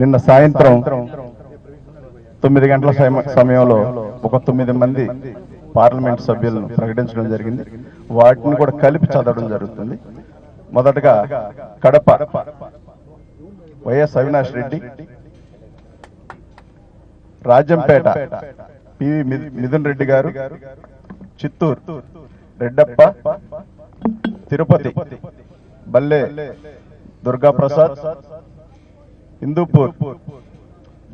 నిన్న సాయంత్రం 9 గంటల సమయంలో ఒక 9 మంది పార్లమెంట్ సభ్యులను ప్రకటించడం జరిగింది. వాటిని కూడా కలిపి చదవడం జరుగుతుంది. మొదటగా కడప వైఎస్ అవినాష్ రెడ్డి, రాజంపేట పివి మిథున్ రెడ్డి గారు, చిత్తూరు రెడ్డప్ప, తిరుపతి బల్లే దుర్గా ప్రసాద్, హిందూపూర్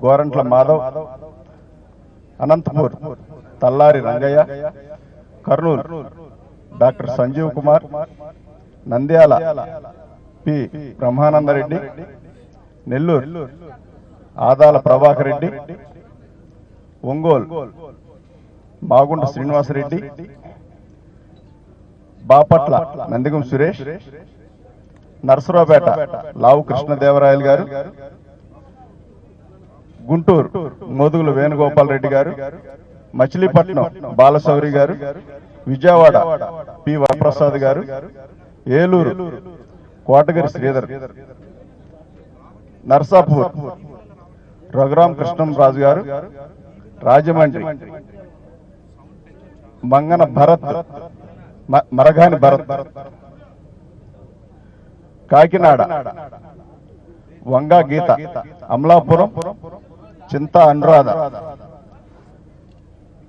గోరంట్ల మాధవ్, అనంతపూర్ తల్లారి రంగయ్య, కర్నూలు డాక్టర్ సంజీవ్ కుమార్, నంద్యాల పి బ్రహ్మానందరెడ్డి, నెల్లూరు ఆదాల ప్రభాకర్ రెడ్డి, ఒంగోలు మాగుంట శ్రీనివాసరెడ్డి, బాపట్ల నందిగం సురేష్, నర్సరావుపేట లావు కృష్ణదేవరాయలు గారు, గుంటూరు మోదుగుల వేణుగోపాల్ రెడ్డి గారు, మచిలీపట్నం బాలశౌరి గారు, విజయవాడ పి వరప్రసాద్ గారు, ఏలూరు కోటగిరి శ్రీధర్, నర్సాపూర్ రఘురాం కృష్ణంరాజు గారు, రాజమండ్రి మంగన భరత్ మరగాని భరత్, కాకినాడ వంగా గీత, అమలాపురం చింతా అనురాధ,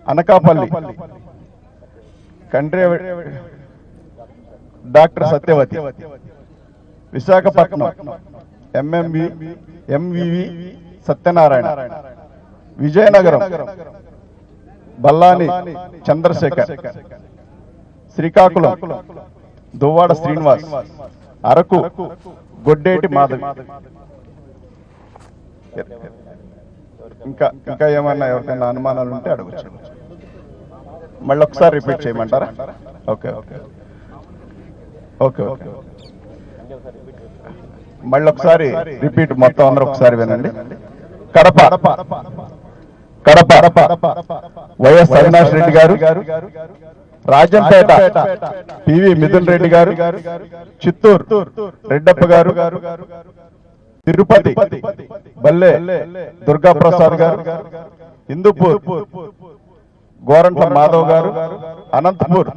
అనకాపల్లి కండ్రే డాక్టర్ సత్యవతి, విశాఖపట్నం ఎంవివి సత్యనారాయణ, విజయనగరం బల్లాని చంద్రశేఖర్, శ్రీకాకుళం దువ్వాడ శ్రీనివాస్, అరకు గొడ్డేటి మాధవి. ఇంకా ఏమన్నా ఎవరికైనా అనుమానాలు ఉంటే అడగచ్చు. మళ్ళీ ఒకసారి రిపీట్ చేయమంటారా? ఓకే ఓకే ఓకే ఓకే మళ్ళీ ఒకసారి రిపీట్, మొత్తం అందరూ ఒకసారి వినండి. కడప కడప వైఎస్ అవినాష్ రెడ్డి గారు, రాజంపేట పివి మిథున్ రెడ్డి గారు, చిత్తూరు రెడ్డప్ప గారు, తిరుపతి బల్లే దుర్గా ప్రసాద్ గారు, హిందూపూర్ గోరంట్ల మాధవ్ గారు, అనంతపూర్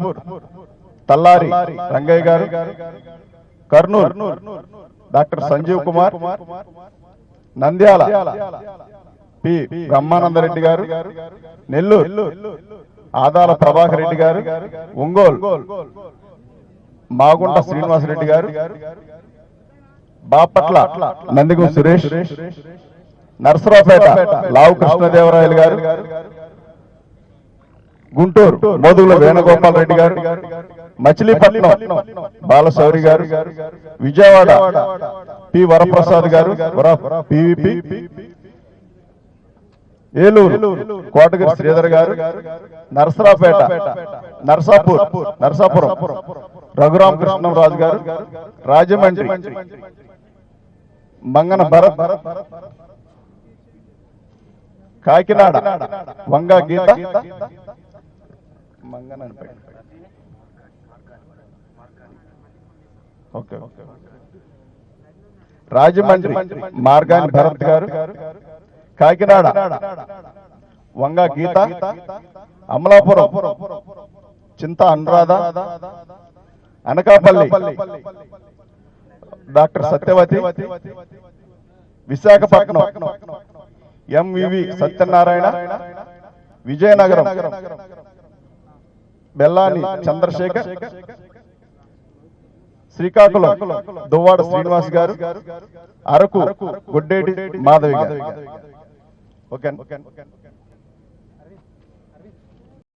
తల్లారి రంగయ్య గారు, కర్నూలు డాక్టర్ సంజీవ్ కుమార్, నంద్యాల పి బ్రహ్మానందరెడ్డి గారు, నెల్లూరు ఆదాల ప్రభాకర్ రెడ్డి గారు, ఒంగోలు మాగుంట శ్రీనివాసరెడ్డి గారు, బాపట్ల నందిగం సురేష్, నర్సరావుపేట లావు కృష్ణదేవరాయలు గారు, గుంటూరు మోదుగుల వేణుగోపాల్ రెడ్డి గారు, మచిలీపట్నం బాలశౌరి గారు, విజయవాడ పి వరప్రసాద్ గారు పివిపి, ఏలూరు కోటగిరి శ్రీధర్ గారు, నర్సరావుపేట నర్సాపురం రఘురాం కృష్ణంరాజు గారు, రాజమండ్రి మంగన భరత్, కాకినాడ వంగా గీత, రాజమండ్రి మార్గాని భరత్ గారు, కాకినాడ వంగా గీత, అమలాపురం చింతా అనురాధ, అనకాపల్లి డాక్టర్ సత్యవతి, విశాఖపట్నం ఎంవివి సత్యనారాయణ, విజయనగరం బెల్లాని చంద్రశేఖర్, శ్రీకాకుళం దువ్వాడ శ్రీనివాస్ గారు, అరకు గొడ్డేటి మాధవి గారు. ఓకే.